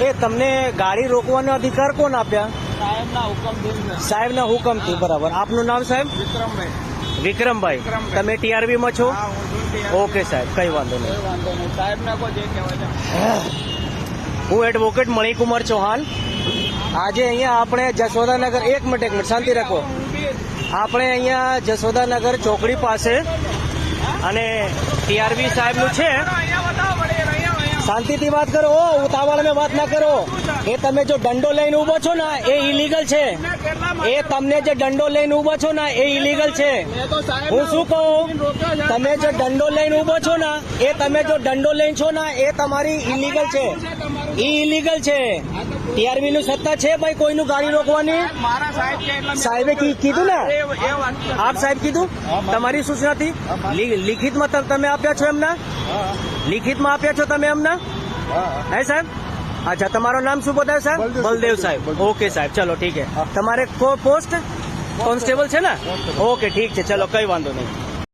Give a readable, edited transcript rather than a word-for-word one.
એ તમને ગાડી રોકવાનો અધિકાર કોણ આપ્યા? સાહેબના હુકમથી. બરાબર. આપનું નામ સાહેબ? વિક્રમભાઈ. તમે ટીઆરબી માં છો? ઓકે સાહેબ, કઈ વાંધો નહીં. હું એડવોકેટ મણિકુમાર ચૌહાણ. આજે અહીંયા આપણે જશોદાનગર, એક મિનિટ શાંતિ રાખો. આપણે અહીંયા જશોદાનગર ચોકડી પાસે અને ટીઆરબી સાહેબનું છે. શાંતિથી વાત કરો, ઉતાવળ में વાત ના કરો. એ તમે જો દંડો લઈને ઉભો છો ને એ ઇલીગલ છે. એ તમને જે દંડો લઈને ઉભો છો ને એ ઇલીગલ છે. હું શું કહું, તમે જે દંડો લઈને ઉભો છો ને એ તમે જો દંડો લઈને છો ને એ તમારી ઇલીગલ છે. એ ઇલીગલ છે. ટીઆરબી નું સત્તા છે ભાઈ કોઈનું ગાડી રોકવાની? સાહેબે કીધું ને, આપ સાહેબ કીધું, તમારી સૂચનાથી લિખિતમાં તમે આપ્યા છો એમના? લિખિતમાં આપ્યા છો તમે એમના? હે સાહેબ? અચ્છા, તમારું નામ શું બતાવે સાહેબ? બલદેવ સાહેબ. ઓકે સાહેબ, ચલો ઠીક છે. તમારે પોસ્ટ કોન્સ્ટેબલ છે ને? ઓકે ઠીક છે, ચલો કઈ વાંધો નહીં.